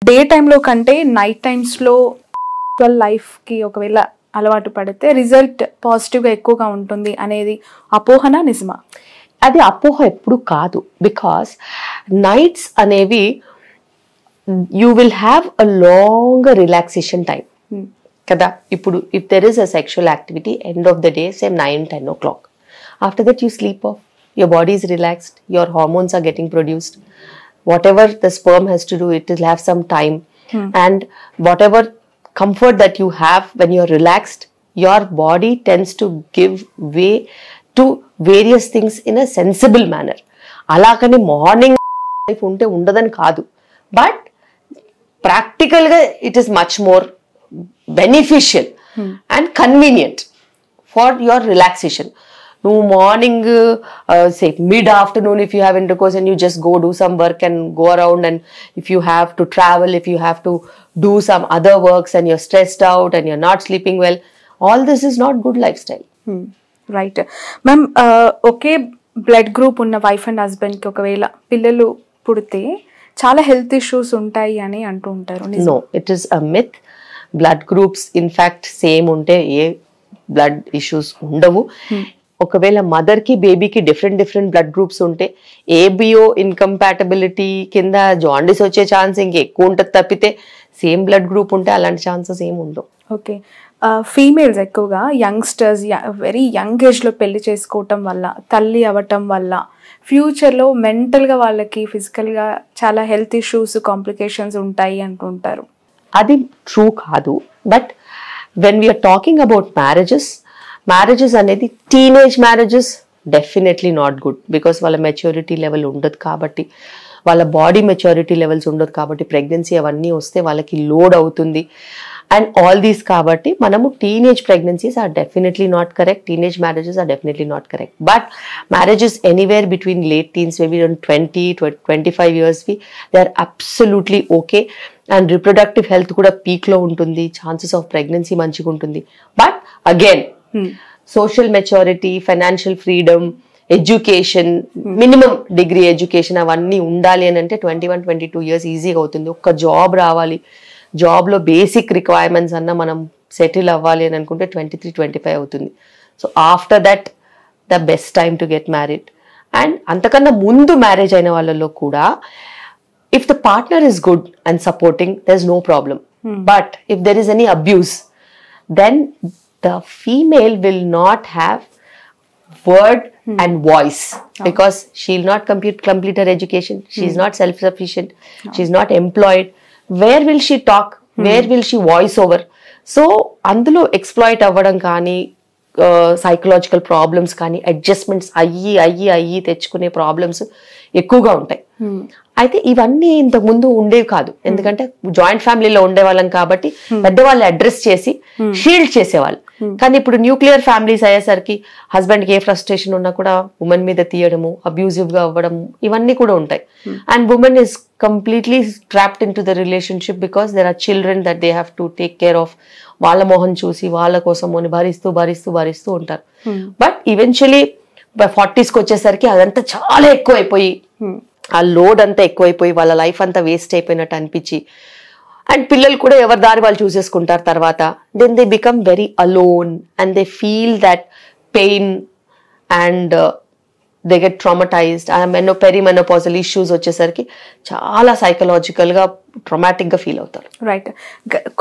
Day టైంలో కంటే night టైమ్స్లో లైఫ్కి ఒకవేళ అలవాటు పడితే రిజల్ట్ పాజిటివ్గా ఎక్కువగా ఉంటుంది అనేది అపోహన నిజమా? అది అపోహ ఎప్పుడు కాదు. బికాస్ నైట్స్ అనేవి you will have a long relaxation time కదా. ఇప్పుడు if there is a sexual activity end of the day same 9-10 o'clock, after that you sleep of, your body is relaxed, your hormones are getting produced, whatever the sperm has to do, it will have some time, and whatever comfort that you have when you're relaxed, your body tends to give way to various things in a sensible manner. అలాగని morning life ఉంటే ఉండదని కాదు, but ప్రాక్టికల్గా it is much more beneficial and convenient for your relaxation. నువ్వు morning say mid-afternoon if you have intercourse and you just go do some work and go around, and if you have to travel, if you have to do some other works and you're stressed out and you're not sleeping well, all this is not good lifestyle. Right ma'am. Okay blood group ఉన్న wife and హస్బెండ్కి ఒకవేళ పిల్లలు పుడితే చాలా health issues ఉంటాయి అని అంటూ ఉంటారు. No, it is a myth. Blood groups in fact same ఉంటే ఏ బ్లడ్ ఇష్యూస్ ఉండవు. ఒకవేళ మదర్ కి బేబీకి డిఫరెంట్ బ్లడ్ గ్రూప్స్ ఉంటే ఏబిఓ ఇన్కంపాటబిలిటీ కింద జాండిస్ వచ్చే ఛాన్స్ ఇంకెక్కువ ఉంటుంది తప్పితే సేమ్ బ్లడ్ గ్రూప్ ఉంటే అలాంటి ఛాన్సెస్ ఏమి ఉండవు. ఓకే. ఫీమేల్స్ ఎక్కువగా యంగ్స్టర్స్ వెరీ యంగ్ ఏజ్లో పెళ్లి చేసుకోవటం వల్ల, తల్లి అవ్వటం వల్ల ఫ్యూచర్లో మెంటల్గా వాళ్ళకి ఫిజికల్గా చాలా హెల్త్ ఇష్యూస్ కాంప్లికేషన్స్ ఉంటాయి అంటుంటారు. అది ట్రూ కాదు. But when we're talking about marriages అనేది teenage marriages definitely not good. Because వాళ్ళ మెచ్యూరిటీ లెవెల్ ఉండదు కాబట్టి, వాళ్ళ బాడీ మెచ్యూరిటీ లెవెల్స్ ఉండదు కాబట్టి, ప్రెగ్నెన్సీ అవన్నీ వస్తే వాళ్ళకి లోడ్ అవుతుంది అండ్ ఆల్ దీస్. కాబట్టి మనము teenage pregnancies are definitely not correct, teenage marriages are definitely not correct. But marriages anywhere between late teens, maybe 20-25 years, they are absolutely okay. And reproductive health కూడా పీక్లో ఉంటుంది, chances of pregnancy మంచిగా ఉంటుంది. But again social maturity, financial freedom, education, minimum degree education అవన్నీ ఉండాలి అని అంటే 21-22 years ఈజీగా అవుతుంది. ఒక్క జాబ్ రావాలి, జాబ్లో బేసిక్ రిక్వైర్మెంట్స్ అన్న మనం సెటిల్ అవ్వాలి అని అనుకుంటే 23-25 అవుతుంది. So after that the best time to get married. And అంతకన్నా ముందు మ్యారేజ్ అయిన వాళ్ళలో కూడా if the partner is good and supporting, there's no problem. But if there is any abuse, then the female will not have word and voice, because she'll not complete her education, she's not self-sufficient, she's not employed. Where will she talk? Where will she voice over? So అందులో exploit అవ్వడం కానీ, psychological problems కానీ, adjustments అయ్యి తెచ్చుకునే problems ఎక్కువగా ఉంటాయి. అయితే ఇవన్నీ ఇంతకు ముందు ఉండేవి కాదు, ఎందుకంటే జాయింట్ ఫ్యామిలీలో ఉండేవాళ్ళం కాబట్టి పెద్దవాళ్ళు అడ్రస్ చేసి షీల్డ్ చేసేవాళ్ళు. కానీ ఇప్పుడు న్యూక్లియర్ ఫ్యామిలీస్ అయ్యేసరికి హస్బెండ్కి ఏ ఫ్రస్ట్రేషన్ ఉన్నా కూడా ఉమెన్ మీద తీయడము, అబ్యూజివ్ గా అవ్వడం, ఇవన్నీ కూడా ఉంటాయి. And women is completely trapped in to the relationship because there are children that they have to take care of. వాళ్ళ మొహం చూసి వాళ్ళ కోసం భరిస్తూ ఉంటారు. బట్ ఈవెన్చువలీ 40s వచ్చేసరికి అదంతా చాలా ఎక్కువైపోయి, ఆ లోడ్ అంతా ఎక్కువైపోయి వాళ్ళ లైఫ్ అంతా వేస్ట్ అయిపోయినట్టు అనిపించి, అండ్ పిల్లలు కూడా ఎవరి దారి వాళ్ళు చూసేసుకుంటారు తర్వాత. Then they become very alone and they feel that pain and they get traumatized. Perimenopausal issues వచ్చేసరికి చాలా సైకలాజికల్గా ట్రామాటిక్గా ఫీల్ అవుతారు. రైట్.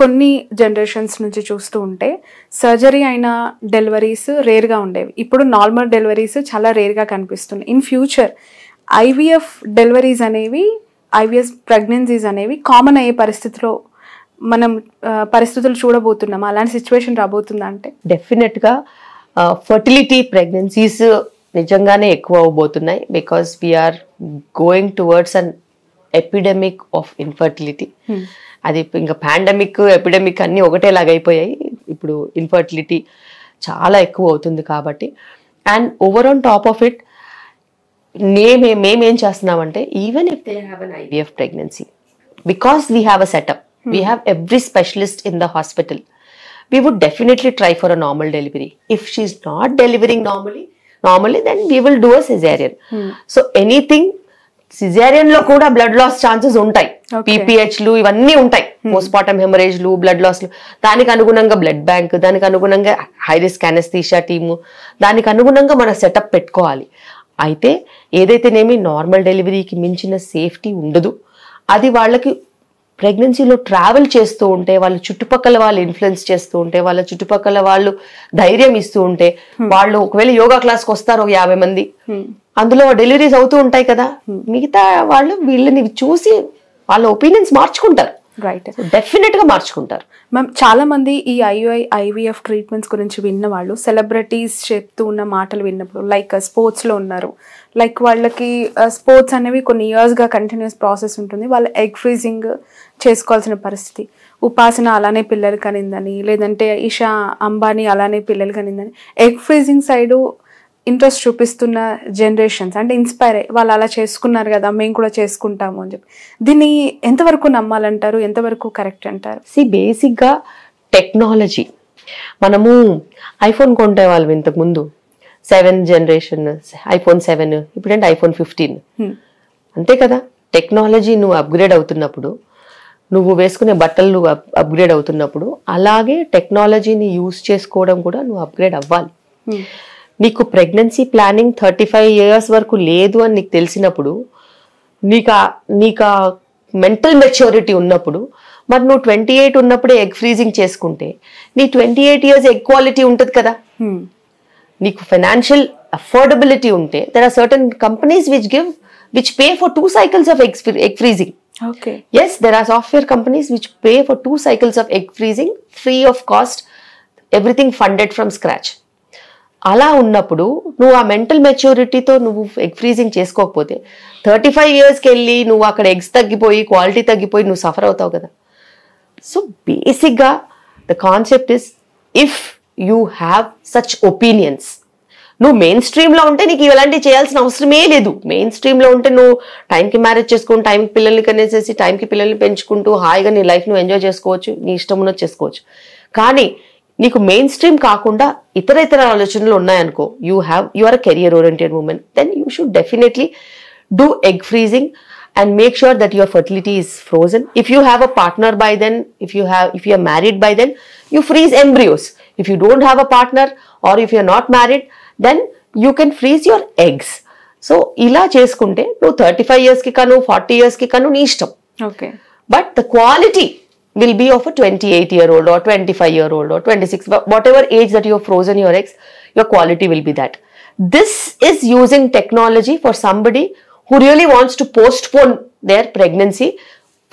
కొన్ని జనరేషన్స్ నుంచి చూస్తూ ఉంటే సర్జరీ అయిన డెలివరీస్ రేర్గా ఉండేవి, ఇప్పుడు నార్మల్ డెలివరీస్ చాలా రేర్గా కనిపిస్తున్నాయి. ఇన్ ఫ్యూచర్ ఐవీఎఫ్ డెలివరీస్ అనేవి, ఐవీఎఫ్ ప్రెగ్నెన్సీస్ అనేవి కామన్ అయ్యే పరిస్థితులు చూడబోతున్నాం. అలాంటి సిచ్యువేషన్ రాబోతుందా? అంటే డెఫినెట్గా ఫర్టిలిటీ ప్రెగ్నెన్సీస్ నిజంగానే ఎక్కువ అవబోతున్నాయి. Because we're going towards an epidemic of infertility. అది ఇంకా పాండమిక్, ఎపిడమిక్ అన్నీ ఒకటేలాగా అయిపోయాయి. ఇప్పుడు ఇన్ఫర్టిలిటీ చాలా ఎక్కువ అవుతుంది కాబట్టి. And over on top of it మేమేం చేస్తున్నామంటే, even if they have an IVF pregnancy, because we have a setup, we have every specialist in the hospital, we would definitely try for a normal delivery. If she's not delivering normally, then we will do a cesarean. So anything caesarean లో కూడా blood loss chances ఉంటాయి. పీపీహెచ్లు ఇవన్నీ ఉంటాయి, post mortem హెమరేజ్లు, blood లాస్లు. దానికి అనుగుణంగా blood bank, దానికి అనుగుణంగా high risk anaesthesia team, దానికి అనుగుణంగా మన సెటప్ పెట్టుకోవాలి. అయితే ఏదైతేనేమి నార్మల్ డెలివరీకి మించిన సేఫ్టీ ఉండదు. అది వాళ్ళకి ప్రెగ్నెన్సీలో ట్రావెల్ చేస్తూ ఉంటే, వాళ్ళ చుట్టుపక్కల వాళ్ళు ఇన్ఫ్లుయెన్స్ చేస్తూ ఉంటే, వాళ్ళ చుట్టుపక్కల వాళ్ళు ధైర్యం ఇస్తూ ఉంటే, వాళ్ళు ఒకవేళ యోగా క్లాస్కి వస్తారు 50 మంది, అందులో డెలివరీస్ అవుతూ ఉంటాయి కదా, మిగతా వాళ్ళు వీళ్ళని చూసి వాళ్ళ ఒపీనియన్స్ మార్చుకుంటారు. రైట్, డెఫినెట్ గా మార్చుకుంటారు. మ్యామ్ చాలా మంది ఈ ఐవీఎఫ్ ట్రీట్మెంట్స్ గురించి విన్న వాళ్ళు సెలబ్రిటీస్ చెప్తూ ఉన్న మాటలు విన్నప్పుడు, లైక్ స్పోర్ట్స్లో ఉన్నారు, లైక్ వాళ్ళకి స్పోర్ట్స్ అనేవి కొన్ని ఇయర్స్గా కంటిన్యూస్ ప్రాసెస్ ఉంటుంది, వాళ్ళు ఎగ్ ఫ్రీజింగ్ చేసుకోవాల్సిన పరిస్థితి. ఉపాసన అలానే పిల్లలు కనిందని, లేదంటే ఇషా అంబానీ అలానే పిల్లలు కనిందని, ఎగ్ ఫ్రీజింగ్ సైడు ఇంట్రెస్ట్ చూపిస్తున్న జనరేషన్స్ అంటే ఇన్స్పైర్ అయ్యి వాళ్ళు అలా చేసుకున్నారు కదా మేము కూడా చేసుకుంటాము అని చెప్పి, దీన్ని ఎంతవరకు నమ్మాలంటారు, ఎంతవరకు కరెక్ట్ అంటారు? బేసిక్గా టెక్నాలజీ, మనము ఐఫోన్ కొంటే వాళ్ళు ఇంతకుముందు 7th జనరేషన్ iPhone 7, ఇప్పుడంటే iPhone 15, అంతే కదా. టెక్నాలజీ నువ్వు అప్గ్రేడ్ అవుతున్నప్పుడు, నువ్వు వేసుకునే బట్టలు నువ్వు అప్గ్రేడ్ అవుతున్నప్పుడు, అలాగే టెక్నాలజీని యూజ్ చేసుకోవడం కూడా నువ్వు అప్గ్రేడ్ అవ్వాలి. నీకు ప్రెగ్నెన్సీ ప్లానింగ్ 35 years వరకు లేదు అని నీకు తెలిసినప్పుడు, నీకు మెంటల్ మెచ్యూరిటీ ఉన్నప్పుడు, మరి నువ్వు 28 ఉన్నప్పుడే ఎగ్ ఫ్రీజింగ్ చేసుకుంటే నీ 28 years ఎగ్ క్వాలిటీ ఉంటుంది కదా. నీకు ఫైనాన్షియల్ అఫోర్డబిలిటీ ఉంటే, there are certain companies which pay for 2 cycles of egg freezing. Okay. Yes, there are software companies which pay for 2 cycles of egg freezing free of cost, everything funded from scratch. అలా ఉన్నప్పుడు నువ్వు ఆ mental మెచ్యూరిటీతో నువ్వు egg freezing చేసుకోకపోతే 35 yearsకి వెళ్ళి నువ్వు అక్కడ eggs తగ్గిపోయి, క్వాలిటీ తగ్గిపోయి నువ్వు సఫర్ అవుతావు కదా. సో బేసిక్గా the concept is, if you have such opinions, నువ్వు మెయిన్ స్ట్రీమ్లో ఉంటే నీకు ఇలాంటివి చేయాల్సిన అవసరమే లేదు. మెయిన్ స్ట్రీమ్లో ఉంటే నువ్వు టైంకి మ్యారేజ్ చేసుకుని, టైంకి పిల్లల్ని కనేసేసి, టైంకి పిల్లల్ని పెంచుకుంటూ హాయిగా నీ లైఫ్ నువ్వు ఎంజాయ్ చేసుకోవచ్చు, నీ ఇష్టం ఉన్నది చేసుకోవచ్చు. కానీ నీకు మెయిన్ స్ట్రీమ్ కాకుండా ఇతర ఆలోచనలు ఉన్నాయనుకో, you are a career oriented women, then you should definitely do egg freezing and make sure that your fertility is frozen. If you have a partner by then, if you are married by then, you freeze embryos. If you don't have a partner or if you are not married, then you can freeze your eggs. So ila cheskunte no 35 years ki kanu 40 years ki kanu nee ishtam. Okay. But the quality will be of a 28-year-old or 25-year-old or 26, whatever age that you have frozen your eggs, your quality will be that. This is using technology for somebody who really wants to postpone their pregnancy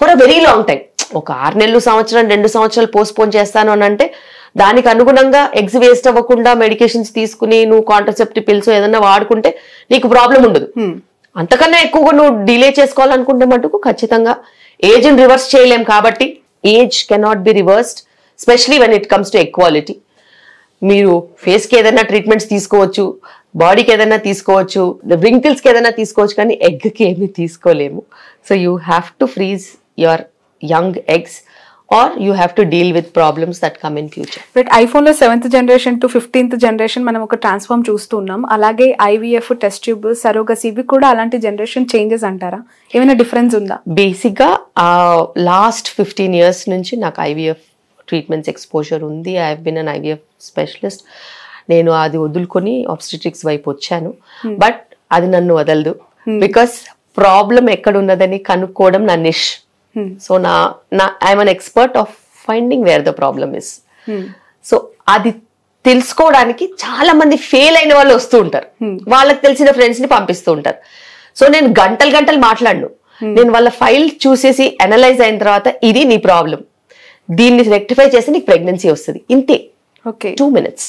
for a very long time. ఒక 6 నెలలు, సంవత్సరం, 2 సంవత్సరాలు postpone చేస్తాను అని అంటే, దానికి అనుగుణంగా eggs waste అవ్వకుండా మెడికేషన్స్ తీసుకుని నువ్వు కాంట్రసెప్టివ్ పిల్స్ ఏదన్నా వాడుకుంటే నీకు ప్రాబ్లం ఉండదు. అంతకన్నా ఎక్కువగా నువ్వు డిలే చేసుకోవాలనుకుంటే మటుకు ఖచ్చితంగా ఏజ్ని రివర్స్ చేయలేం. కాబట్టి age cannot be reversed, especially when it comes to equality. మీరు ఫేస్కి ఏదైనా ట్రీట్మెంట్స్ తీసుకోవచ్చు, బాడీకి ఏదైనా తీసుకోవచ్చు, రింకిల్స్కి ఏదైనా తీసుకోవచ్చు, కానీ ఎగ్కి ఏమీ తీసుకోలేము. So you have to freeze your young eggs or you have to deal with problems that come in future. But ఐఫోన్లో 7th generation to 15th generation మనం ఒక ట్రాన్స్ఫార్మ్ చూస్తూ ఉన్నాం. అలాగే ఐవీఎఫ్, టెస్ట్ ట్యూబ్, సరోగసీ ఇవి కూడా అలాంటి జనరేషన్ చేంజెస్ అంటారా? ఏమైనా డిఫరెన్స్ ఉందా? బేసిక్గా లాస్ట్ 15 years నుంచి నాకు ఐవీఎఫ్ ట్రీట్మెంట్స్ ఎక్స్పోజర్ ఉంది. I have been an IVF specialist. నేను అది వదులుకొని ఆబ్స్టెట్రిక్స్ వైపు వచ్చాను. బట్ అది నన్ను వదలదు, బికాస్ ప్రాబ్లం ఎక్కడున్నదని కనుక్కోవడం నా niche. So I'm an expert of finding where the problem is. So అది తెలుసుకోవడానికి చాలా మంది ఫెయిల్ అయిన వాళ్ళు వస్తూ ఉంటారు, వాళ్ళకి తెలిసిన ఫ్రెండ్స్ ని పంపిస్తూ ఉంటారు. సో నేను గంటలు మాట్లాడను. నేను వాళ్ళ ఫైల్ చూసేసి అనలైజ్ అయిన తర్వాత, ఇది నీ ప్రాబ్లం, దీన్ని రెక్టిఫై చేస్తే నీకు ప్రెగ్నెన్సీ వస్తుంది, ఇంతే. 2 minutes.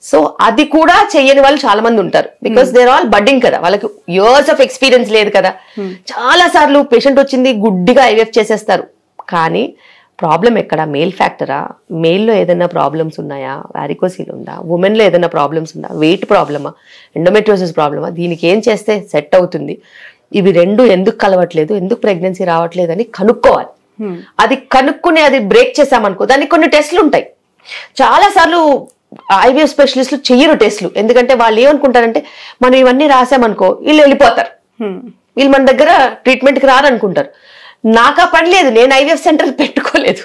సో అది కూడా చెయ్యని వాళ్ళు చాలా మంది ఉంటారు, బికాస్ దేర్ ఆల్ బడ్డింగ్ కదా, వాళ్ళకి ఇయర్స్ ఆఫ్ ఎక్స్పీరియన్స్ లేదు కదా. చాలా సార్లు పేషెంట్ వచ్చింది గుడ్డిగా ఐవీఎఫ్ చేసేస్తారు. కానీ ప్రాబ్లం ఎక్కడ? మేల్ ఫ్యాక్టరా? మేల్లో ఏదైనా ప్రాబ్లమ్స్ ఉన్నాయా? వారికోసిల్ ఉందా? ఉమెన్లో ఏదైనా ప్రాబ్లమ్స్ ఉందా? వెయిట్ ప్రాబ్లమా? ఎండోమెట్రియోసిస్ ప్రాబ్లమా? దీనికి ఏం చేస్తే సెట్ అవుతుంది? ఇవి రెండు ఎందుకు కలవట్లేదు, ఎందుకు ప్రెగ్నెన్సీ రావట్లేదు అని కనుక్కోవాలి. అది కనుక్కుని అది బ్రేక్ చేసామనుకో, దానికి కొన్ని టెస్ట్లు ఉంటాయి. చాలా సార్లు ఐవీఎఫ్ స్పెషలిస్టులు చెయ్యరు టెస్ట్లు, ఎందుకంటే వాళ్ళు ఏమనుకుంటారంటే మనం ఇవన్నీ రాసామనుకో వీళ్ళు వెళ్ళిపోతారు, వీళ్ళు మన దగ్గర ట్రీట్మెంట్కి రారనుకుంటారు. నాకు ఆ పని లేదు, నేను ఐవీఎఫ్ సెంటర్ పెట్టుకోలేదు.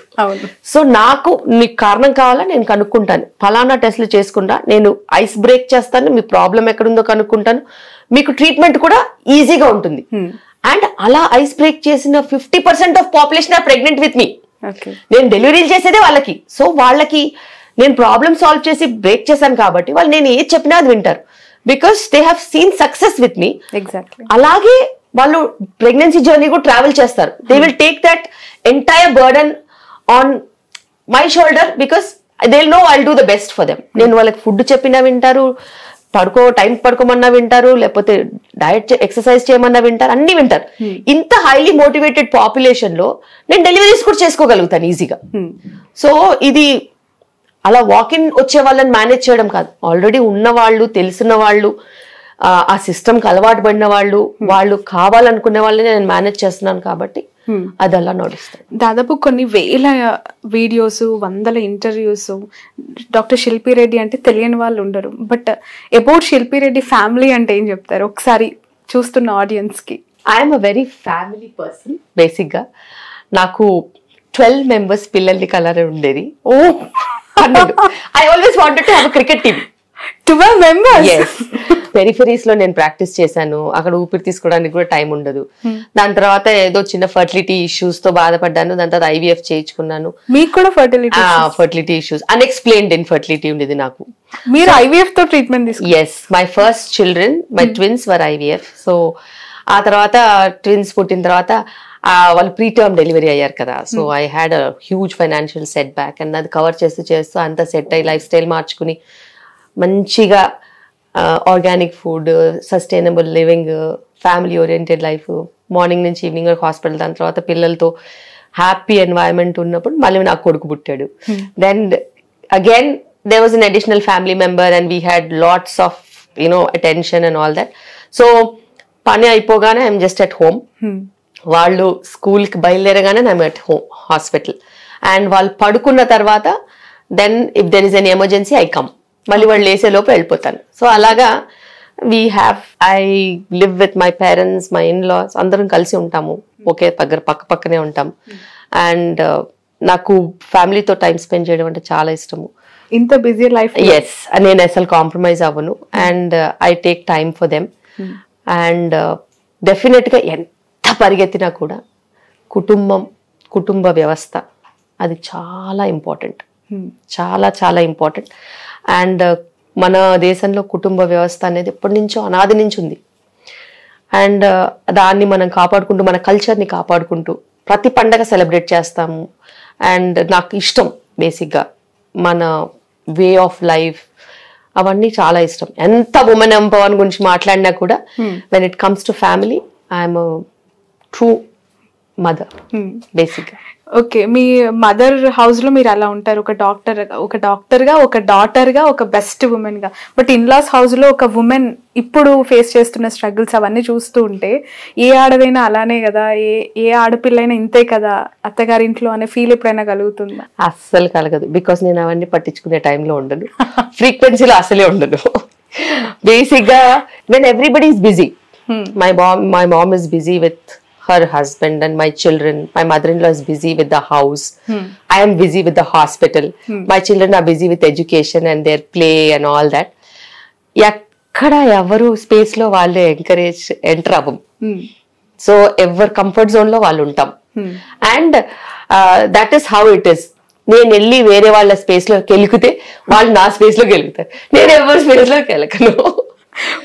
సో నాకు మీకు కారణం కావాలా, నేను కనుక్కుంటాను, ఫలానా టెస్ట్లు చేసుకుంటా, నేను ఐస్ బ్రేక్ చేస్తాను, మీ ప్రాబ్లం ఎక్కడుందో కనుక్కుంటాను, మీకు ట్రీట్మెంట్ కూడా ఈజీగా ఉంటుంది. అండ్ అలా ఐస్ బ్రేక్ చేసిన 50% of population are pregnant with me. నేను డెలివరీలు చేసేదే వాళ్ళకి. సో వాళ్ళకి నేను ప్రాబ్లమ్ సాల్వ్ చేసి బ్రేక్ చేశాను కాబట్టి వాళ్ళు నేను ఏది చెప్పినా అది వింటారు. Because they have seen success with me. అలాగే వాళ్ళు ప్రెగ్నెన్సీ జర్నీ కూడా ట్రావెల్ చేస్తారు. They will take that entire burden on my shoulder because they will know I will do the best for them. నేను వాళ్ళకి ఫుడ్ చెప్పినా వింటారు, time పడుకోమన్నా వింటారు, లేకపోతే డయట్ ఎక్సర్సైజ్ చేయమన్నా వింటారు, అన్ని వింటారు. ఇంత హైలీ మోటివేటెడ్ పాపులేషన్ లో నేను డెలివరీస్ కూడా చేసుకోగలుగుతాను ఈజీగా. సో ఇది అలా వాకిన్ వచ్చే వాళ్ళని మేనేజ్ చేయడం కాదు, ఆల్రెడీ ఉన్న వాళ్ళు, తెలిసిన వాళ్ళు, ఆ సిస్టమ్కి అలవాటు పడిన వాళ్ళు, వాళ్ళు కావాలనుకునే వాళ్ళని నేను మేనేజ్ చేస్తున్నాను కాబట్టి అది అలా నడుస్తుంది. దాదాపు కొన్ని వేల వీడియోస్, వందల ఇంటర్వ్యూస్. డాక్టర్ శిల్పి రెడ్డి అంటే తెలియని వాళ్ళు ఉండరు. బట్ అబౌట్ శిల్పి రెడ్డి ఫ్యామిలీ అంటే ఏం చెప్తారు ఒకసారి చూస్తున్న ఆడియన్స్ కి? I'm a very family person. Basic గా నాకు 12 members పిల్లల్ని కలర్ ఉండేది. I always wanted to have a cricket team. 12 members? Yes. Peripheries లో నేను ప్రాక్టీస్ చేశాను. అక్కడ ఊపిరి తీసుకోవడానికి కూడా టైం ఉండదు. దాని తర్వాత ఏదో చిన్న ఫర్టిలిటీ ఇష్యూస్ తో బాధపడ్డాను. దాని తర్వాత ఐవీఎఫ్ చేయించుకున్నాను. మీకు కూడా ఫర్టిలిటీ ఇష్యూస్, అన్ఎక్స్ప్లెయిన్డ్ ఇన్ఫర్టిలిటీ ఉండేది నాకు. మీరు ఐవీఎఫ్ తో ట్రీట్మెంట్ తీసుకున్నారు? Yes, my first children, my twins were IVF. So ఆ తర్వాత ట్విన్స్ పుట్టిన తర్వాత వాళ్ళు ప్రీ టర్మ్ డెలివరీ అయ్యారు కదా. So I had a huge financial set back. And అది కవర్ చేస్తూ అంతా సెట్ అయ్యి లైఫ్ స్టైల్ మార్చుకుని మంచిగా organic food, sustainable living, family oriented life, morning నుంచి ఈవినింగ్ వరకు హాస్పిటల్, దాని తర్వాత పిల్లలతో హ్యాపీ ఎన్వైరన్మెంట్ ఉన్నప్పుడు మళ్ళీ నాకు కొడుకు పుట్టాడు. Then again there was an additional family member and we had lots of attention and all that. So పని అయిపోగానే ఐఎమ్ జస్ట్ అట్ హోమ్. వాళ్ళు స్కూల్కి బయలుదేరగానే I'm at home hospital. And వాళ్ళు పడుకున్న తర్వాత then if there is an emergency I come. మళ్ళీ వాళ్ళు లేసే లోపు వెళ్ళిపోతాను. సో అలాగా I live with my parents, my in-laws, అందరం కలిసి ఉంటాము, ఒకే దగ్గర పక్కనే ఉంటాం. అండ్ నాకు ఫ్యామిలీతో టైం స్పెండ్ చేయడం అంటే చాలా ఇష్టము. ఇంత బిజీ లైఫ్? ఎస్, నేను అసలు కాంప్రమైజ్ అవ్వను. And I take time for them. And definite గా ఎంత పరిగెత్తినా కూడా కుటుంబ వ్యవస్థ అది చాలా ఇంపార్టెంట్, చాలా చాలా ఇంపార్టెంట్. అండ్ మన దేశంలో కుటుంబ వ్యవస్థ అనేది ఎప్పటి నుంచో అనాది నుంచి ఉంది. అండ్ దాన్ని మనం కాపాడుకుంటూ, మన కల్చర్ని కాపాడుకుంటూ ప్రతి పండగ సెలబ్రేట్ చేస్తాము. అండ్ నాకు ఇష్టం బేసిక్గా మన వే ఆఫ్ లైఫ్, అవన్నీ చాలా ఇష్టం. ఎంత ఉమెన్ ఎంపవర్మెంట్ గురించి మాట్లాడినా కూడా when it comes to family I'm true mother బేసిక్గా. ఓకే, మీ మదర్ హౌస్ లో మీరు అలా ఉంటారు, ఒక డాక్టర్గా, ఒక డాటర్గా, ఒక బెస్ట్ ఉమెన్ గా. బట్ ఇన్లాస్ హౌస్ లో ఒక ఉమెన్ ఇప్పుడు ఫేస్ చేస్తున్న స్ట్రగుల్స్ అవన్నీ చూస్తూ ఉంటే ఏ ఆడదైనా అలానే కదా, ఏ ఆడపిల్లైనా ఇంతే కదా అత్తగారింట్లో అనే ఫీల్ ఎప్పుడైనా కలుగుతుందా? అస్సలు కలగదు. బికాస్ నేను అవన్నీ పట్టించుకునే టైంలో ఉండను, ఫ్రీక్వెన్సీలో అసలే ఉండను. బేసిక్ గా when everybody is busy, my mom is busy with her husband and my children, my mother-in-law is busy with the house, I am busy with the hospital, my children are busy with education and their play and all that. Ekkada evaru space lo valle encourage enter avvam. So ever comfort zone lo vallu untam. And that is how it is. నేను వెళ్ళి వేరే వాళ్ళ space లో కెలికితే వాళ్ళు నా space లో కెలుగుతారు, నేను ఎవరి స్పేస్ లో కెలకను.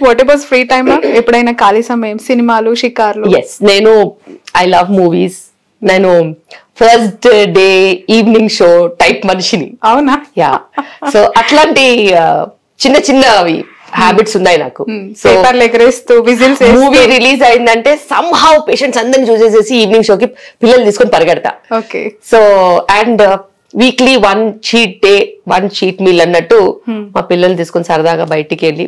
What about free time? ఎప్పుడైనా ఖాళీ సమయం, సినిమాలు, షికార్లు? ఎస్, నేను ఐ లవ్ మూవీస్. నేను first day evening show type మనిషిని. అవునా? యా. సో అట్లాంటి చిన్న చిన్నవి హ్యాబిట్స్ ఉన్నాయి నాకు. మూవీ రిలీజ్ అయిందంటే సమ్ హౌ పేషెంట్స్ అందరిని చూసేసేసి ఈవినింగ్ షోకి పిల్లలు తీసుకొని పరిగెడతా. Okay. So and weekly 1 cheat day 1 cheat meal అన్నట్టు మా పిల్లల్ని తీసుకొని సరదాగా బయటికి వెళ్ళి